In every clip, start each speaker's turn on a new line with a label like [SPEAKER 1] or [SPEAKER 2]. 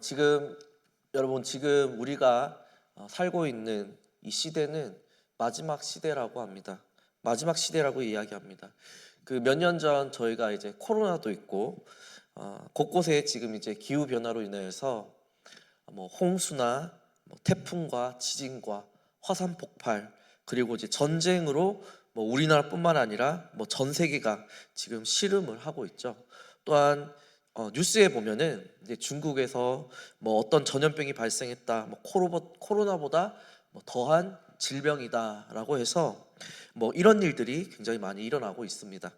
[SPEAKER 1] 지금 여러분 지금 우리가 살고 있는 이 시대는 마지막 시대라고 합니다. 마지막 시대라고 이야기합니다. 그 몇 년 전 저희가 이제 코로나도 있고 곳곳에 지금 이제 기후 변화로 인해서 뭐 홍수나 뭐 태풍과 지진과 화산 폭발 그리고 이제 전쟁으로 뭐 우리나라뿐만 아니라 뭐 전 세계가 지금 씨름을 하고 있죠. 또한 뉴스에 보면은 이제 중국에서 뭐 어떤 전염병이 발생했다, 뭐 코로나보다 뭐 더한 질병이다라고 해서 뭐 이런 일들이 굉장히 많이 일어나고 있습니다.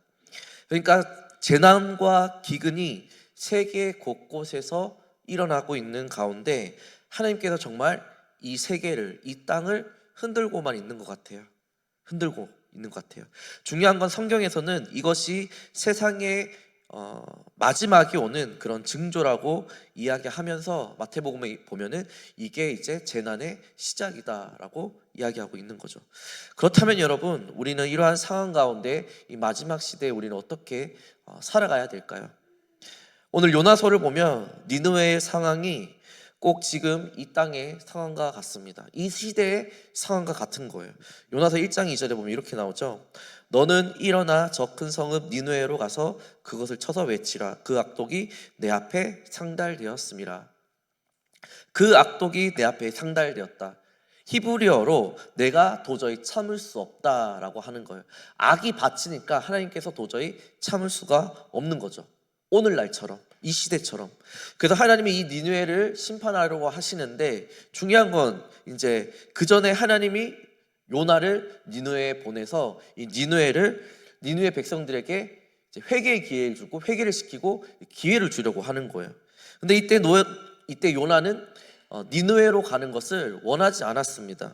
[SPEAKER 1] 그러니까 재난과 기근이 세계 곳곳에서 일어나고 있는 가운데 하나님께서 정말 이 세계를, 이 땅을 흔들고만 있는 것 같아요. 흔들고 있는 것 같아요. 중요한 건 성경에서는 이것이 세상의 마지막이 오는 그런 징조라고 이야기하면서 마태복음에 보면은 이게 이제 재난의 시작이다라고 이야기하고 있는 거죠. 그렇다면 여러분, 우리는 이러한 상황 가운데 이 마지막 시대에 우리는 어떻게 살아가야 될까요? 오늘 요나서를 보면 니느웨의 상황이 꼭 지금 이 땅의 상황과 같습니다. 이 시대의 상황과 같은 거예요. 요나서 1장 2절에 보면 이렇게 나오죠. 너는 일어나 저 큰 성읍 니느웨로 가서 그것을 쳐서 외치라. 그 악독이 내 앞에 상달되었음이라. 그 악독이 내 앞에 상달되었다. 히브리어로 내가 도저히 참을 수 없다라고 하는 거예요. 악이 받치니까 하나님께서 도저히 참을 수가 없는 거죠. 오늘날처럼, 이 시대처럼. 그래서 하나님이 이 니느웨를 심판하려고 하시는데 중요한 건 이제 그 전에 하나님이 요나를 니느웨에 보내서 이 니느웨 백성들에게 회개의 기회를 주고 회개를 시키고 기회를 주려고 하는 거예요. 근데 이때 요나는 니느웨로 가는 것을 원하지 않았습니다.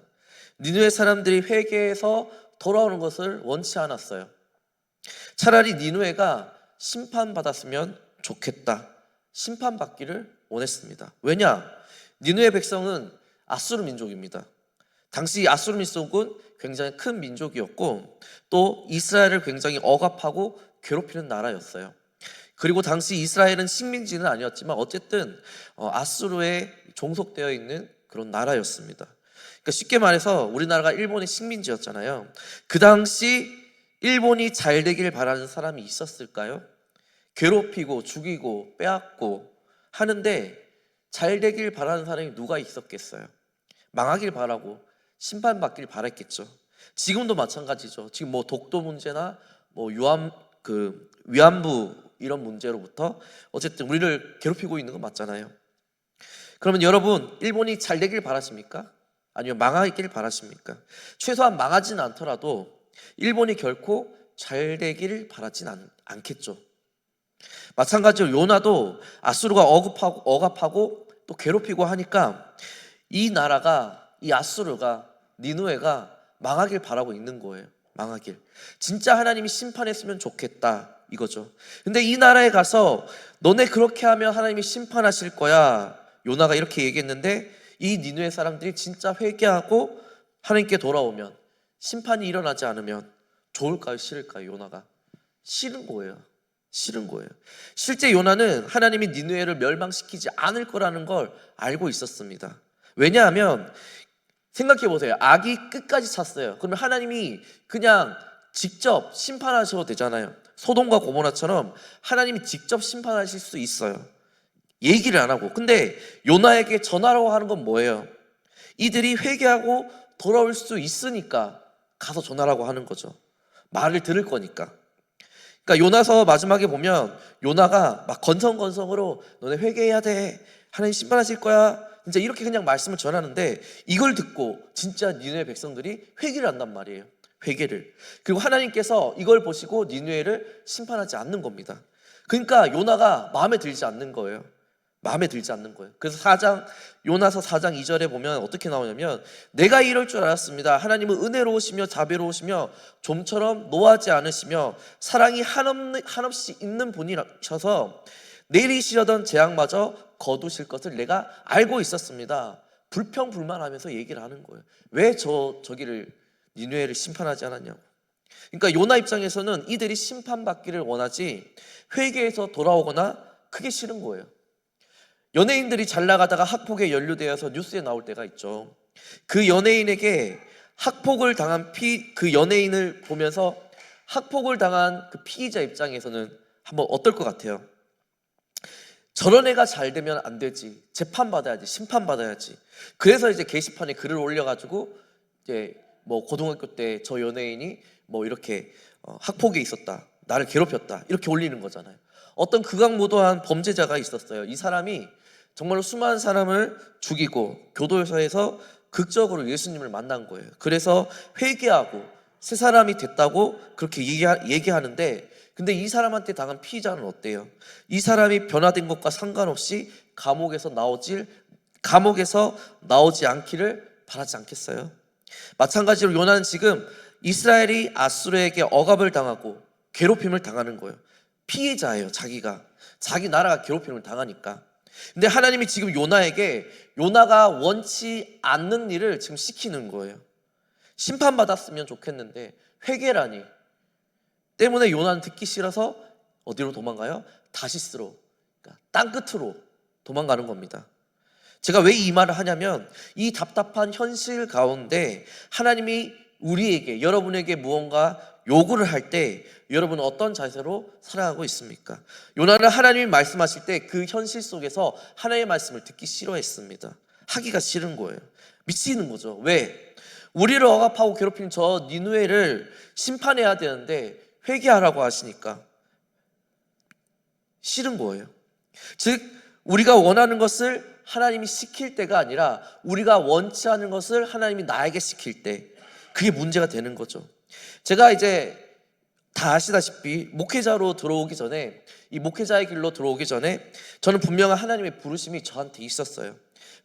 [SPEAKER 1] 니느웨 사람들이 회개해서 돌아오는 것을 원치 않았어요. 차라리 니느웨가 심판받았으면 좋겠다. 심판받기를 원했습니다. 왜냐? 니느웨 백성은 아수르 민족입니다. 당시 아수르 민족은 굉장히 큰 민족이었고 또 이스라엘을 굉장히 억압하고 괴롭히는 나라였어요. 그리고 당시 이스라엘은 식민지는 아니었지만 어쨌든 아수르에 종속되어 있는 그런 나라였습니다. 그러니까 쉽게 말해서 우리나라가 일본의 식민지였잖아요. 그 당시 일본이 잘 되길 바라는 사람이 있었을까요? 괴롭히고 죽이고 빼앗고 하는데 잘 되길 바라는 사람이 누가 있었겠어요? 망하길 바라고 심판받길 바랬겠죠. 지금도 마찬가지죠. 지금 뭐 독도 문제나 뭐 위안부 이런 문제로부터 어쨌든 우리를 괴롭히고 있는 건 맞잖아요. 그러면 여러분, 일본이 잘 되길 바라십니까? 아니면 망하길 바라십니까? 최소한 망하진 않더라도 일본이 결코 잘 되길 바라진 않겠죠. 마찬가지로 요나도 아수르가 억압하고 또 괴롭히고 하니까 이 나라가, 이 아수르가, 니느웨가 망하길 바라고 있는 거예요. 망하길. 진짜 하나님이 심판했으면 좋겠다 이거죠. 근데 이 나라에 가서 너네 그렇게 하면 하나님이 심판하실 거야. 요나가 이렇게 얘기했는데 이 니느웨 사람들이 진짜 회개하고 하나님께 돌아오면, 심판이 일어나지 않으면 좋을까요, 싫을까요? 요나가 싫은 거예요. 싫은 거예요. 실제 요나는 하나님이 니느웨를 멸망시키지 않을 거라는 걸 알고 있었습니다. 왜냐하면 생각해 보세요. 악이 끝까지 찼어요. 그러면 하나님이 그냥 직접 심판하셔도 되잖아요. 소돔과 고모라처럼 하나님이 직접 심판하실 수 있어요. 얘기를 안 하고. 근데 요나에게 전하라고 하는 건 뭐예요? 이들이 회개하고 돌아올 수 있으니까 가서 전하라고 하는 거죠. 말을 들을 거니까. 그러니까 요나서 마지막에 보면 요나가 막 건성건성으로 너네 회개해야 돼. 하나님 심판하실 거야. 진짜 이렇게 그냥 말씀을 전하는데 이걸 듣고 진짜 니느웨 백성들이 회개를 한단 말이에요. 회개를. 그리고 하나님께서 이걸 보시고 니느웨를 심판하지 않는 겁니다. 그러니까 요나가 마음에 들지 않는 거예요. 마음에 들지 않는 거예요. 그래서 요나서 4장 2절에 보면 어떻게 나오냐면 내가 이럴 줄 알았습니다. 하나님은 은혜로우시며 자비로우시며 좀처럼 노하지 않으시며 사랑이 한없이 있는 분이셔서 내리시려던 재앙마저 거두실 것을 내가 알고 있었습니다. 불평불만하면서 얘기를 하는 거예요. 왜 저기를 니느웨를 심판하지 않았냐고. 그러니까 요나 입장에서는 이들이 심판받기를 원하지 회개해서 돌아오거나 그게 싫은 거예요. 연예인들이 잘 나가다가 학폭에 연루되어서 뉴스에 나올 때가 있죠. 그 연예인에게 학폭을 당한 그 연예인을 보면서 학폭을 당한 그 피의자 입장에서는 한번 어떨 것 같아요? 저런 애가 잘 되면 안 되지. 재판받아야지. 심판받아야지. 그래서 이제 게시판에 글을 올려가지고 이제 뭐 고등학교 때 저 연예인이 뭐 이렇게 학폭에 있었다. 나를 괴롭혔다. 이렇게 올리는 거잖아요. 어떤 극악무도한 범죄자가 있었어요. 이 사람이 정말로 수많은 사람을 죽이고 교도소에서 극적으로 예수님을 만난 거예요. 그래서 회개하고 새 사람이 됐다고 그렇게 얘기하는데, 근데 이 사람한테 당한 피의자는 어때요? 이 사람이 변화된 것과 상관없이 감옥에서 나오지 않기를 바라지 않겠어요? 마찬가지로 요나는 지금 이스라엘이 아수르에게 억압을 당하고 괴롭힘을 당하는 거예요. 피해자예요. 자기 나라가 괴롭힘을 당하니까. 근데 하나님이 지금 요나에게 요나가 원치 않는 일을 지금 시키는 거예요. 심판받았으면 좋겠는데 회개라니 때문에 요나는 듣기 싫어서 어디로 도망가요? 다시스로, 그러니까 땅끝으로 도망가는 겁니다. 제가 왜 이 말을 하냐면 이 답답한 현실 가운데 하나님이 우리에게, 여러분에게 무언가 요구를 할 때 여러분은 어떤 자세로 살아가고 있습니까? 요나는 하나님이 말씀하실 때 그 현실 속에서 하나님의 말씀을 듣기 싫어했습니다. 하기가 싫은 거예요. 미치는 거죠. 왜? 우리를 억압하고 괴롭히는 저 니느웨를 심판해야 되는데 회개하라고 하시니까 싫은 거예요. 즉 우리가 원하는 것을 하나님이 시킬 때가 아니라 우리가 원치 않은 것을 하나님이 나에게 시킬 때, 그게 문제가 되는 거죠. 제가 이제 다 아시다시피 목회자로 들어오기 전에, 이 목회자의 길로 들어오기 전에 저는 분명한 하나님의 부르심이 저한테 있었어요.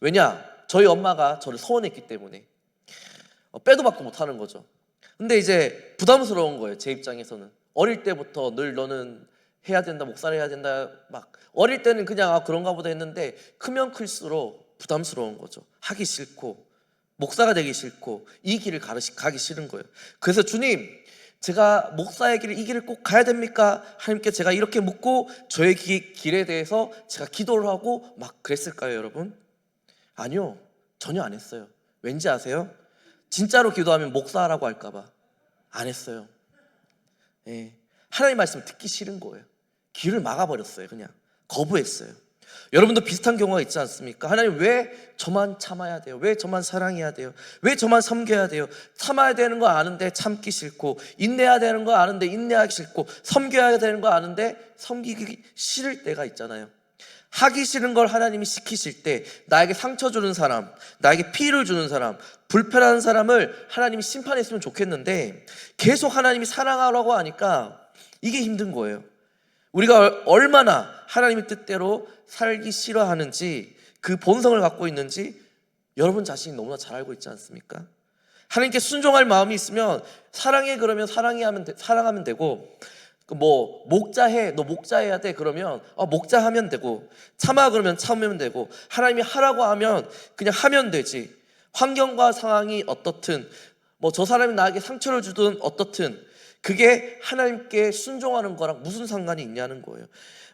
[SPEAKER 1] 왜냐? 저희 엄마가 저를 서원했기 때문에 빼도 박도 못하는 거죠. 근데 이제 부담스러운 거예요. 제 입장에서는. 어릴 때부터 늘 너는 해야 된다, 목사를 해야 된다, 막 어릴 때는 그냥 그런가 보다 했는데 크면 클수록 부담스러운 거죠. 하기 싫고 목사가 되기 싫고 이 길을 가기 싫은 거예요. 그래서 주님, 제가 목사의 길을, 이 길을 꼭 가야 됩니까? 하나님께 제가 이렇게 묻고 저의 길에 대해서 제가 기도를 하고 막 그랬을까요, 여러분? 아니요, 전혀 안 했어요. 왠지 아세요? 진짜로 기도하면 목사라고 할까봐 안 했어요. 예. 하나님 말씀을 듣기 싫은 거예요. 귀를 막아버렸어요. 그냥 거부했어요. 여러분도 비슷한 경우가 있지 않습니까? 하나님, 왜 저만 참아야 돼요? 왜 저만 사랑해야 돼요? 왜 저만 섬겨야 돼요? 참아야 되는 거 아는데 참기 싫고, 인내해야 되는 거 아는데 인내하기 싫고, 섬겨야 되는 거 아는데 섬기기 싫을 때가 있잖아요. 하기 싫은 걸 하나님이 시키실 때 나에게 상처 주는 사람, 나에게 피해를 주는 사람, 불편한 사람을 하나님이 심판했으면 좋겠는데 계속 하나님이 사랑하라고 하니까 이게 힘든 거예요. 우리가 얼마나 하나님의 뜻대로 살기 싫어하는지, 그 본성을 갖고 있는지 여러분 자신이 너무나 잘 알고 있지 않습니까? 하나님께 순종할 마음이 있으면 사랑해 그러면 사랑하면 되고, 뭐 목자해, 너 목자해야 돼 그러면 목자하면 되고, 참아 그러면 참으면 되고, 하나님이 하라고 하면 그냥 하면 되지. 환경과 상황이 어떻든, 뭐 저 사람이 나에게 상처를 주든 어떻든, 그게 하나님께 순종하는 거랑 무슨 상관이 있냐는 거예요.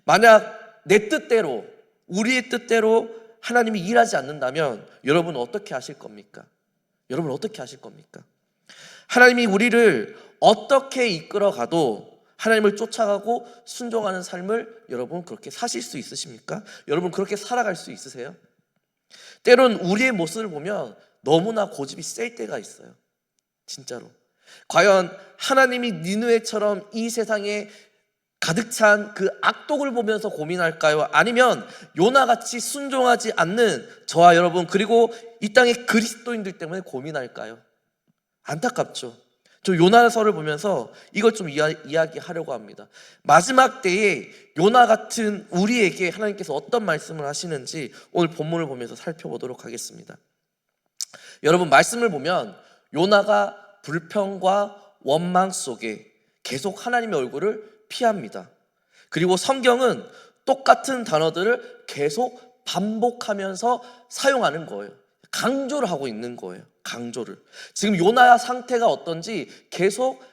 [SPEAKER 1] 만약 내 뜻대로, 우리의 뜻대로 하나님이 일하지 않는다면 여러분은 어떻게 하실 겁니까? 여러분은 어떻게 하실 겁니까? 하나님이 우리를 어떻게 이끌어가도 하나님을 쫓아가고 순종하는 삶을 여러분 그렇게 사실 수 있으십니까? 여러분 그렇게 살아갈 수 있으세요? 때론 우리의 모습을 보면 너무나 고집이 셀 때가 있어요. 진짜로. 과연 하나님이 니느웨처럼 이 세상에 가득 찬 그 악독을 보면서 고민할까요? 아니면 요나같이 순종하지 않는 저와 여러분, 그리고 이 땅의 그리스도인들 때문에 고민할까요? 안타깝죠. 저 요나서를 보면서 이걸 좀 이야기하려고 합니다. 마지막 때에 요나 같은 우리에게 하나님께서 어떤 말씀을 하시는지 오늘 본문을 보면서 살펴보도록 하겠습니다. 여러분, 말씀을 보면 요나가 불평과 원망 속에 계속 하나님의 얼굴을 피합니다. 그리고 성경은 똑같은 단어들을 계속 반복하면서 사용하는 거예요. 강조를 하고 있는 거예요. 강조를. 지금 요나의 상태가 어떤지 계속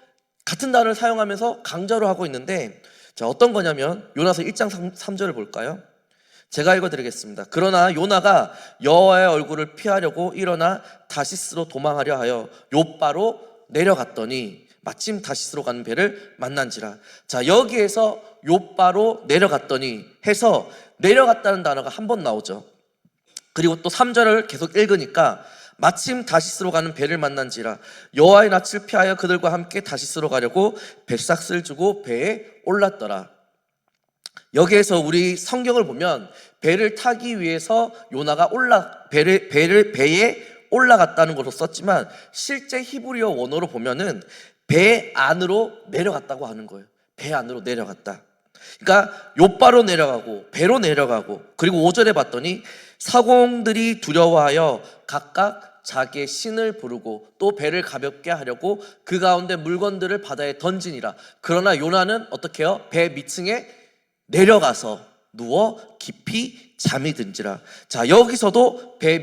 [SPEAKER 1] 같은 단어를 사용하면서 강조를 하고 있는데, 자, 어떤 거냐면 요나서 1장 3절을 볼까요? 제가 읽어드리겠습니다. 그러나 요나가 여호와의 얼굴을 피하려고 일어나 다시스로 도망하려 하여 요바로 내려갔더니 마침 다시스로 가는 배를 만난지라. 자, 여기에서 요바로 내려갔더니 해서 내려갔다는 단어가 한 번 나오죠. 그리고 또 3절을 계속 읽으니까 마침 다시스로 가는 배를 만난지라. 여호와의 낯을 피하여 그들과 함께 다시스로 가려고 뱃삭을 주고 배에 올랐더라. 여기에서 우리 성경을 보면 배를 타기 위해서 요나가 배에 올라갔다는 것으로 썼지만 실제 히브리어 원어로 보면은 배 안으로 내려갔다고 하는 거예요. 배 안으로 내려갔다. 그러니까 요바로 내려가고 배로 내려가고, 그리고 5절에 봤더니 사공들이 두려워하여 각각 자기의 신을 부르고 또 배를 가볍게 하려고 그 가운데 물건들을 바다에 던지니라. 그러나 요나는 어떻게 해요? 배 밑층에 내려가서 누워 깊이 잠이 든지라. 자, 여기서도 배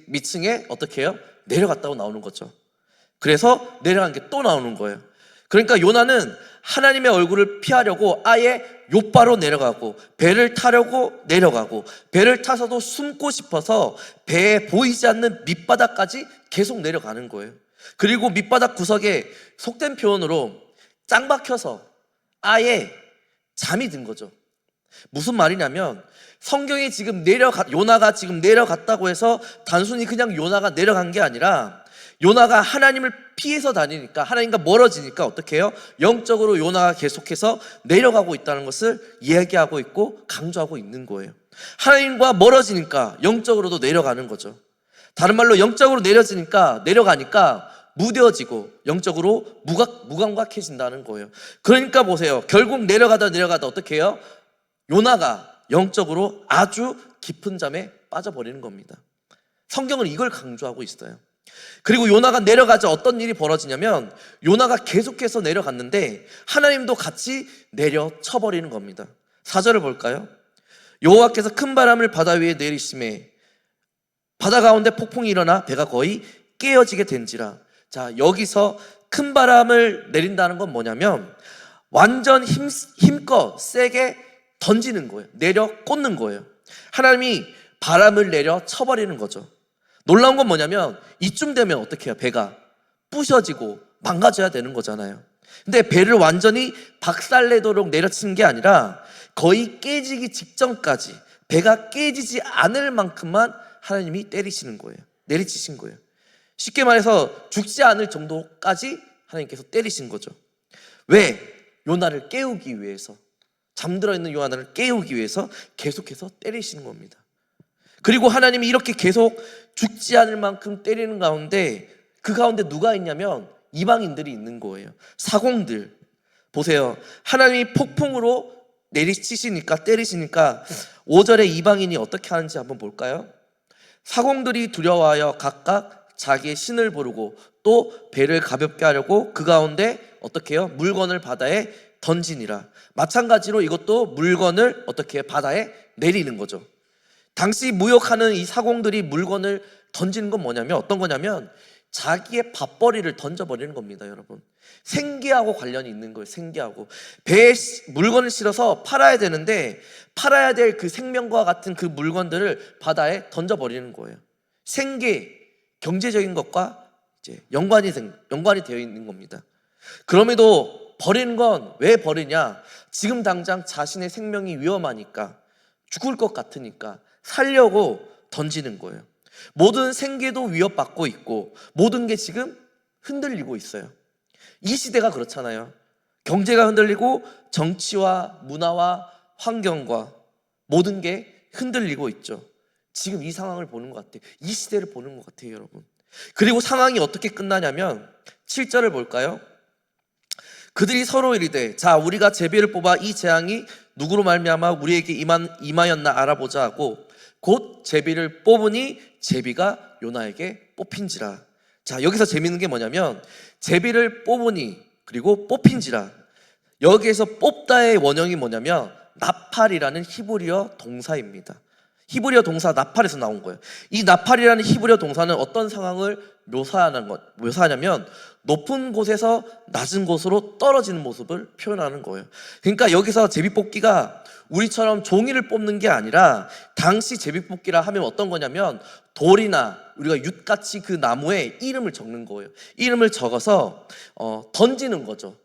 [SPEAKER 1] 밑층에 어떻게 해요? 내려갔다고 나오는 거죠. 그래서 내려간 게 또 나오는 거예요. 그러니까 요나는 하나님의 얼굴을 피하려고 아예 요바로 내려가고 배를 타려고 내려가고 배를 타서도 숨고 싶어서 배에 보이지 않는 밑바닥까지 계속 내려가는 거예요. 그리고 밑바닥 구석에 속된 표현으로 짱 박혀서 아예 잠이 든 거죠. 무슨 말이냐면 성경이 지금 요나가 지금 내려갔다고 해서 단순히 그냥 요나가 내려간 게 아니라 요나가 하나님을 피해서 다니니까, 하나님과 멀어지니까 어떻게 해요? 영적으로 요나가 계속해서 내려가고 있다는 것을 이야기하고 있고 강조하고 있는 거예요. 하나님과 멀어지니까 영적으로도 내려가는 거죠. 다른 말로 영적으로 내려가니까 무뎌지고 영적으로 무감각해진다는 거예요. 그러니까 보세요. 결국 내려가다 어떻게 해요? 요나가 영적으로 아주 깊은 잠에 빠져버리는 겁니다. 성경은 이걸 강조하고 있어요. 그리고 요나가 내려가자 어떤 일이 벌어지냐면 요나가 계속해서 내려갔는데 하나님도 같이 내려쳐버리는 겁니다. 4절을 볼까요? 여호와께서 큰 바람을 바다 위에 내리심에 바다 가운데 폭풍이 일어나 배가 거의 깨어지게 된지라. 자, 여기서 큰 바람을 내린다는 건 뭐냐면 완전 힘껏 세게 던지는 거예요. 내려 꽂는 거예요. 하나님이 바람을 내려 쳐버리는 거죠. 놀라운 건 뭐냐면 이쯤 되면 어떻게 해요? 배가 부셔지고 망가져야 되는 거잖아요. 근데 배를 완전히 박살내도록 내려치는 게 아니라 거의 깨지기 직전까지, 배가 깨지지 않을 만큼만 하나님이 때리시는 거예요. 내리치신 거예요. 쉽게 말해서 죽지 않을 정도까지 하나님께서 때리신 거죠. 왜? 요나를 깨우기 위해서, 잠들어 있는 요나를 깨우기 위해서 계속해서 때리시는 겁니다. 그리고 하나님이 이렇게 계속 죽지 않을 만큼 때리는 가운데 그 가운데 누가 있냐면 이방인들이 있는 거예요. 사공들. 보세요. 하나님이 폭풍으로 내리치시니까, 때리시니까 5절에 이방인이 어떻게 하는지 한번 볼까요? 사공들이 두려워하여 각각 자기의 신을 부르고 또 배를 가볍게 하려고 그 가운데 어떻게 해요? 물건을 바다에 던지니라. 마찬가지로 이것도 물건을 어떻게 해요? 바다에 내리는 거죠. 당시 무역하는 이 사공들이 물건을 던지는 건 뭐냐면 어떤 거냐면 자기의 밥벌이를 던져버리는 겁니다, 여러분. 생계하고 관련이 있는 거예요. 생계하고 배에 물건을 실어서 팔아야 되는데 팔아야 될 그 생명과 같은 그 물건들을 바다에 던져버리는 거예요. 생계, 경제적인 것과 이제 연관이 되어 있는 겁니다. 그럼에도 버리는 건 왜 버리냐? 지금 당장 자신의 생명이 위험하니까, 죽을 것 같으니까 살려고 던지는 거예요. 모든 생계도 위협받고 있고 모든 게 지금 흔들리고 있어요. 이 시대가 그렇잖아요. 경제가 흔들리고 정치와 문화와 환경과 모든 게 흔들리고 있죠. 지금 이 상황을 보는 것 같아요. 이 시대를 보는 것 같아요, 여러분. 그리고 상황이 어떻게 끝나냐면 7절을 볼까요? 그들이 서로 이르되 자, 우리가 제비를 뽑아 이 재앙이 누구로 말미암아 우리에게 임하였나 알아보자 하고 곧 제비를 뽑으니 제비가 요나에게 뽑힌지라. 자, 여기서 재밌는 게 뭐냐면 제비를 뽑으니 그리고 뽑힌지라. 여기에서 뽑다의 원형이 뭐냐면 나팔이라는 히브리어 동사입니다. 히브리어 동사 나팔에서 나온 거예요. 이 나팔이라는 히브리어 동사는 어떤 상황을 묘사하냐면 높은 곳에서 낮은 곳으로 떨어지는 모습을 표현하는 거예요. 그러니까 여기서 제비뽑기가 우리처럼 종이를 뽑는 게 아니라 당시 제비뽑기라 하면 어떤 거냐면 돌이나 우리가 윷같이 그 나무에 이름을 적는 거예요. 이름을 적어서 던지는 거죠.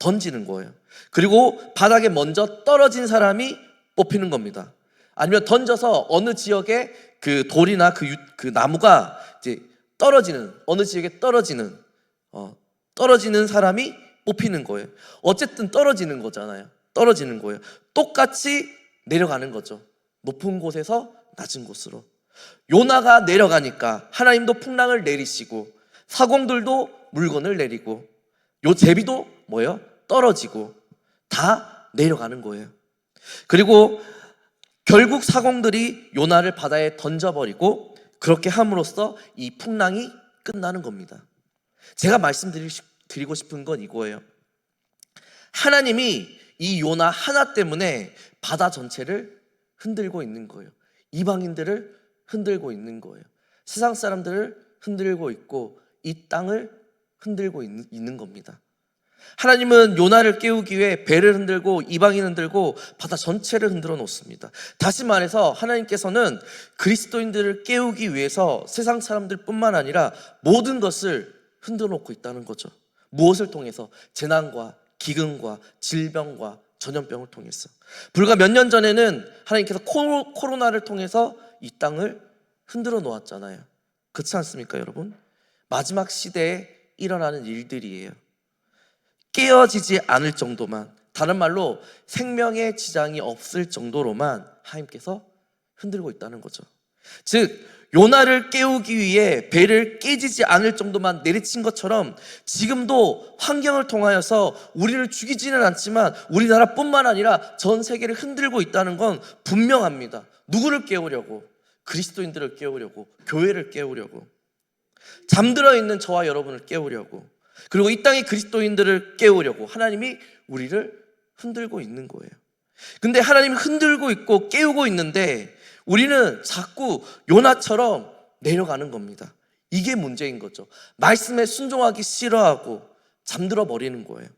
[SPEAKER 1] 던지는 거예요. 그리고 바닥에 먼저 떨어진 사람이 뽑히는 겁니다. 아니면 던져서 어느 지역에 그 돌이나 그 나무가 이제 떨어지는, 어느 지역에 떨어지는 사람이 뽑히는 거예요. 어쨌든 떨어지는 거잖아요. 떨어지는 거예요. 똑같이 내려가는 거죠. 높은 곳에서 낮은 곳으로. 요나가 내려가니까 하나님도 풍랑을 내리시고 사공들도 물건을 내리고 요 제비도 뭐예요? 떨어지고 다 내려가는 거예요. 그리고 결국 사공들이 요나를 바다에 던져버리고 그렇게 함으로써 이 풍랑이 끝나는 겁니다. 제가 말씀드리고 싶은 건 이거예요. 하나님이 이 요나 하나 때문에 바다 전체를 흔들고 있는 거예요. 이방인들을 흔들고 있는 거예요. 세상 사람들을 흔들고 있고 이 땅을 흔들고 있는 겁니다. 하나님은 요나를 깨우기 위해 배를 흔들고 이방인을 흔들고 바다 전체를 흔들어 놓습니다. 다시 말해서 하나님께서는 그리스도인들을 깨우기 위해서 세상 사람들뿐만 아니라 모든 것을 흔들어 놓고 있다는 거죠. 무엇을 통해서? 재난과 기근과 질병과 전염병을 통해서. 불과 몇 년 전에는 하나님께서 코로나를 통해서 이 땅을 흔들어 놓았잖아요. 그렇지 않습니까, 여러분? 마지막 시대에 일어나는 일들이에요. 깨어지지 않을 정도만, 다른 말로 생명의 지장이 없을 정도로만 하나님께서 흔들고 있다는 거죠. 즉 요나를 깨우기 위해 배를 깨지지 않을 정도만 내리친 것처럼 지금도 환경을 통하여서 우리를 죽이지는 않지만 우리나라뿐만 아니라 전 세계를 흔들고 있다는 건 분명합니다. 누구를 깨우려고? 그리스도인들을 깨우려고, 교회를 깨우려고, 잠들어 있는 저와 여러분을 깨우려고, 그리고 이 땅의 그리스도인들을 깨우려고 하나님이 우리를 흔들고 있는 거예요. 근데 하나님이 흔들고 있고 깨우고 있는데 우리는 자꾸 요나처럼 내려가는 겁니다. 이게 문제인 거죠. 말씀에 순종하기 싫어하고 잠들어 버리는 거예요.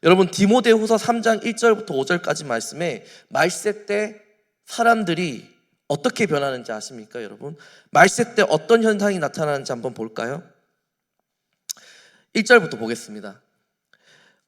[SPEAKER 1] 여러분 디모데후서 3장 1절부터 5절까지 말씀에 말세 때 사람들이 어떻게 변하는지 아십니까, 여러분? 말세 때 어떤 현상이 나타나는지 한번 볼까요? 1절부터 보겠습니다.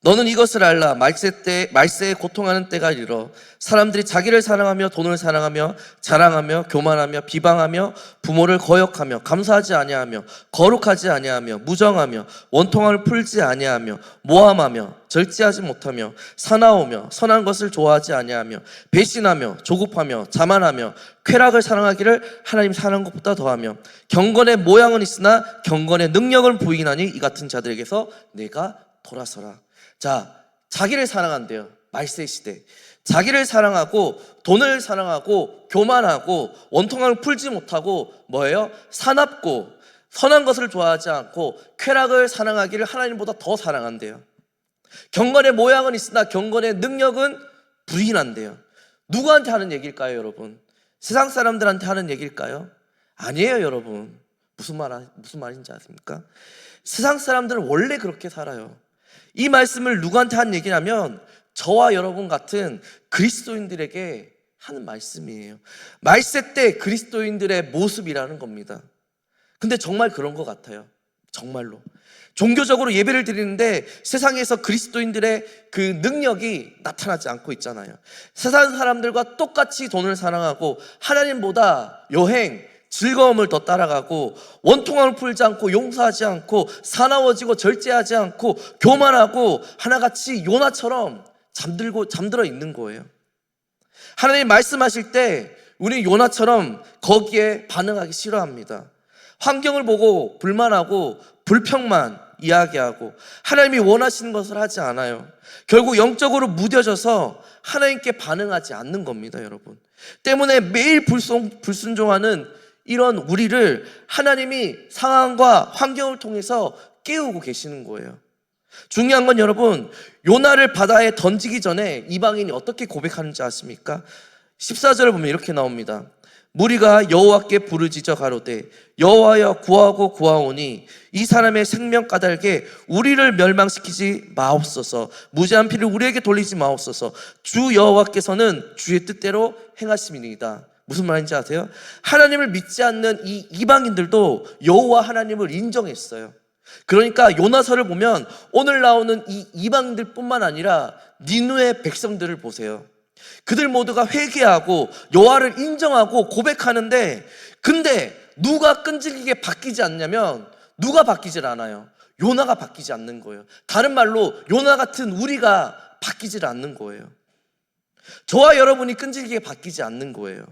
[SPEAKER 1] 너는 이것을 알라. 말세에 고통하는 때가 이르러 사람들이 자기를 사랑하며 돈을 사랑하며 자랑하며 교만하며 비방하며 부모를 거역하며 감사하지 아니하며 거룩하지 아니하며 무정하며 원통함을 풀지 아니하며 모함하며 절제하지 못하며 사나우며 선한 것을 좋아하지 아니하며 배신하며 조급하며 자만하며 쾌락을 사랑하기를 하나님 사랑하는 것보다 더하며 경건의 모양은 있으나 경건의 능력을 부인하니 이 같은 자들에게서 내가 돌아서라. 자, 자기를 사랑한대요. 말세 시대. 자기를 사랑하고 돈을 사랑하고 교만하고 원통함을 풀지 못하고 뭐예요? 사납고 선한 것을 좋아하지 않고 쾌락을 사랑하기를 하나님보다 더 사랑한대요. 경건의 모양은 있으나 경건의 능력은 부인한대요. 누구한테 하는 얘기일까요, 여러분? 세상 사람들한테 하는 얘기일까요? 아니에요, 여러분. 무슨 말인지 아십니까? 세상 사람들은 원래 그렇게 살아요. 이 말씀을 누구한테 한 얘기냐면 저와 여러분 같은 그리스도인들에게 하는 말씀이에요. 말세 때 그리스도인들의 모습이라는 겁니다. 근데 정말 그런 것 같아요. 정말로. 종교적으로 예배를 드리는데 세상에서 그리스도인들의 그 능력이 나타나지 않고 있잖아요. 세상 사람들과 똑같이 돈을 사랑하고 하나님보다 여행, 즐거움을 더 따라가고 원통함을 풀지 않고 용서하지 않고 사나워지고 절제하지 않고 교만하고 하나같이 요나처럼 잠들어 있는 거예요. 하나님 말씀하실 때 우리 요나처럼 거기에 반응하기 싫어합니다. 환경을 보고 불만하고 불평만 이야기하고 하나님이 원하시는 것을 하지 않아요. 결국 영적으로 무뎌져서 하나님께 반응하지 않는 겁니다, 여러분. 때문에 매일 불순종하는 이런 우리를 하나님이 상황과 환경을 통해서 깨우고 계시는 거예요. 중요한 건 여러분, 요나를 바다에 던지기 전에 이방인이 어떻게 고백하는지 아십니까? 14절을 보면 이렇게 나옵니다. 무리가 여호와께 부르짖어 가로되 여호와여 구하고 구하오니 이 사람의 생명 까닭에 우리를 멸망시키지 마옵소서. 무죄한 피를 우리에게 돌리지 마옵소서. 주 여호와께서는 주의 뜻대로 행하심이니이다. 무슨 말인지 아세요? 하나님을 믿지 않는 이 이방인들도 여호와 하나님을 인정했어요. 그러니까 요나서를 보면 오늘 나오는 이 이방인들뿐만 아니라 니느웨 백성들을 보세요. 그들 모두가 회개하고 여호와를 인정하고 고백하는데, 근데 누가 끈질기게 바뀌지 않냐면 누가 바뀌질 않아요. 요나가 바뀌지 않는 거예요. 다른 말로 요나 같은 우리가 바뀌질 않는 거예요. 저와 여러분이 끈질기게 바뀌지 않는 거예요.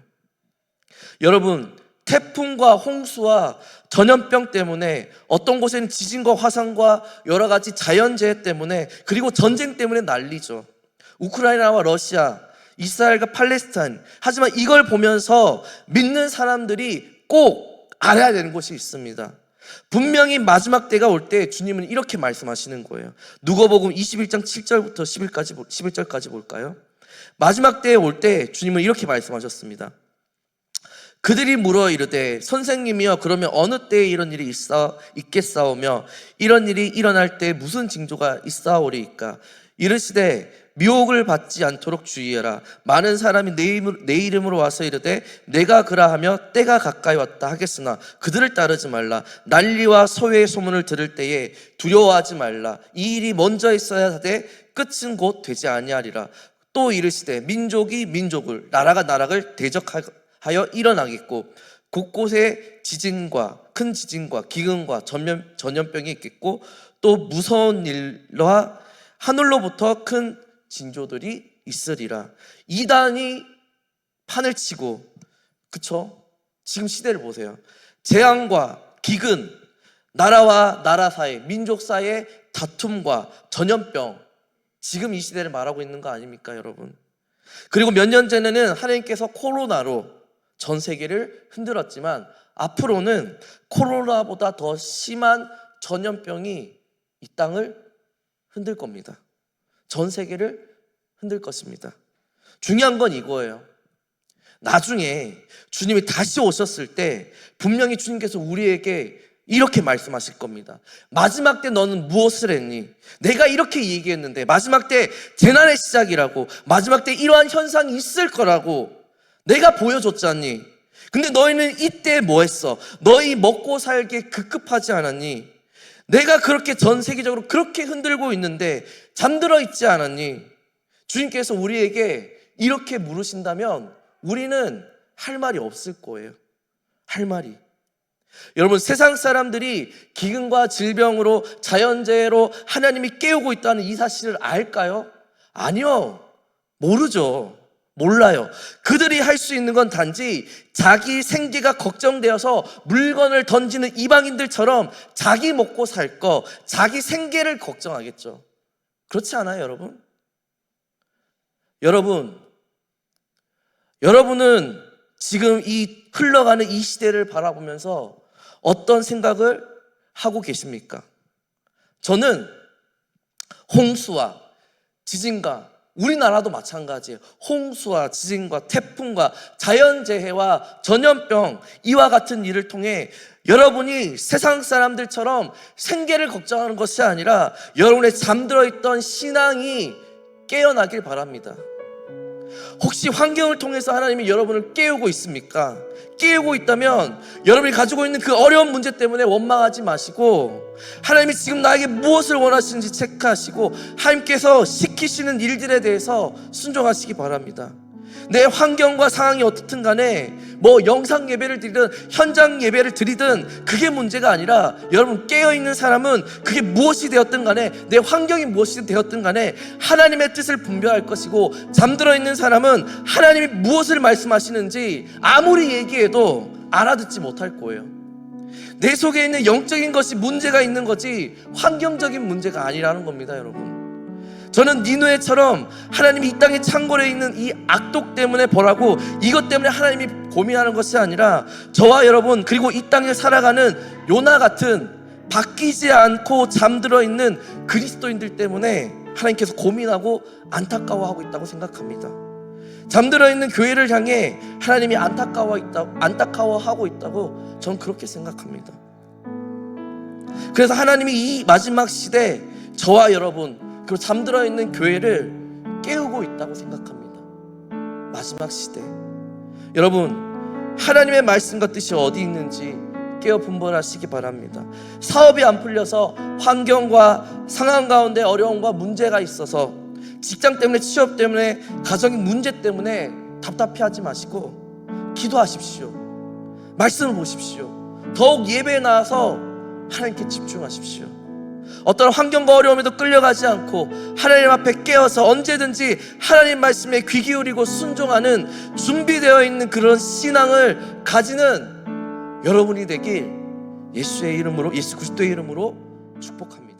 [SPEAKER 1] 여러분, 태풍과 홍수와 전염병 때문에, 어떤 곳에는 지진과 화산과 여러 가지 자연재해 때문에, 그리고 전쟁 때문에 난리죠. 우크라이나와 러시아, 이스라엘과 팔레스타인. 하지만 이걸 보면서 믿는 사람들이 꼭 알아야 되는 것이 있습니다. 분명히 마지막 때가 올 때 주님은 이렇게 말씀하시는 거예요. 누가복음 21장 7절부터 11절까지 볼까요? 마지막 때에 올 때 주님은 이렇게 말씀하셨습니다. 그들이 물어 이르되 선생님이여 그러면 어느 때에 이런 일이 있겠사오며 이런 일이 일어날 때 무슨 징조가 있사오리이까? 이르시되 미혹을 받지 않도록 주의해라. 많은 사람이 내 이름으로 와서 이르되 내가 그라하며 때가 가까이 왔다 하겠으나 그들을 따르지 말라. 난리와 소외의 소문을 들을 때에 두려워하지 말라. 이 일이 먼저 있어야 하되 끝은 곧 되지 아니하리라. 또 이르시되 민족이 민족을, 나라가 나라를 대적하여 일어나겠고 곳곳에 지진과 큰 지진과 기근과 전염병이 있겠고 또 무서운 일과 하늘로부터 큰 징조들이 있으리라. 이단이 판을 치고, 그쵸? 지금 시대를 보세요. 재앙과 기근, 나라와 나라 사이, 민족 사이의 다툼과 전염병, 지금 이 시대를 말하고 있는 거 아닙니까, 여러분? 그리고 몇 년 전에는 하나님께서 코로나로 전 세계를 흔들었지만 앞으로는 코로나보다 더 심한 전염병이 이 땅을 흔들 겁니다. 전 세계를 흔들 것입니다. 중요한 건 이거예요. 나중에 주님이 다시 오셨을 때 분명히 주님께서 우리에게 이렇게 말씀하실 겁니다. 마지막 때 너는 무엇을 했니? 내가 이렇게 얘기했는데 마지막 때 재난의 시작이라고, 마지막 때 이러한 현상이 있을 거라고 내가 보여줬잖니. 근데 너희는 이때 뭐 했어? 너희 먹고 살기에 급급하지 않았니? 내가 그렇게 전 세계적으로 그렇게 흔들고 있는데 잠들어 있지 않았니? 주님께서 우리에게 이렇게 물으신다면 우리는 할 말이 없을 거예요. 할 말이. 여러분, 세상 사람들이 기근과 질병으로, 자연재해로 하나님이 깨우고 있다는 이 사실을 알까요? 아니요. 모르죠. 몰라요. 그들이 할 수 있는 건 단지 자기 생계가 걱정되어서 물건을 던지는 이방인들처럼 자기 먹고 살 거, 자기 생계를 걱정하겠죠. 그렇지 않아요, 여러분? 여러분은 지금 이 흘러가는 이 시대를 바라보면서 어떤 생각을 하고 계십니까? 저는 홍수와 지진과, 우리나라도 마찬가지예요. 홍수와 지진과 태풍과 자연재해와 전염병, 이와 같은 일을 통해 여러분이 세상 사람들처럼 생계를 걱정하는 것이 아니라 여러분의 잠들어 있던 신앙이 깨어나길 바랍니다. 혹시 환경을 통해서 하나님이 여러분을 깨우고 있습니까? 깨우고 있다면 여러분이 가지고 있는 그 어려운 문제 때문에 원망하지 마시고, 하나님이 지금 나에게 무엇을 원하시는지 체크하시고 하나님께서 시키시는 일들에 대해서 순종하시기 바랍니다. 내 환경과 상황이 어떻든 간에 뭐 영상 예배를 드리든 현장 예배를 드리든 그게 문제가 아니라, 여러분 깨어있는 사람은 그게 무엇이 되었든 간에, 내 환경이 무엇이 되었든 간에 하나님의 뜻을 분별할 것이고, 잠들어 있는 사람은 하나님이 무엇을 말씀하시는지 아무리 얘기해도 알아듣지 못할 거예요. 내 속에 있는 영적인 것이 문제가 있는 거지 환경적인 문제가 아니라는 겁니다, 여러분. 저는 니느웨처럼 하나님이 이 땅에 창궐해 있는 이 악독 때문에 벌하고 이것 때문에 하나님이 고민하는 것이 아니라, 저와 여러분 그리고 이 땅에 살아가는 요나 같은 바뀌지 않고 잠들어 있는 그리스도인들 때문에 하나님께서 고민하고 안타까워하고 있다고 생각합니다. 잠들어 있는 교회를 향해 하나님이 안타까워하고 있다고 저는 그렇게 생각합니다. 그래서 하나님이 이 마지막 시대 저와 여러분 그리고 잠들어 있는 교회를 깨우고 있다고 생각합니다. 마지막 시대, 여러분 하나님의 말씀과 뜻이 어디 있는지 깨어 분별하시기 바랍니다. 사업이 안 풀려서 환경과 상황 가운데 어려움과 문제가 있어서 직장 때문에, 취업 때문에, 가정의 문제 때문에 답답해하지 마시고 기도하십시오. 말씀을 보십시오. 더욱 예배에 나와서 하나님께 집중하십시오. 어떤 환경과 어려움에도 끌려가지 않고 하나님 앞에 깨어서 언제든지 하나님 말씀에 귀 기울이고 순종하는 준비되어 있는 그런 신앙을 가지는 여러분이 되길 예수 그리스도의 이름으로 축복합니다.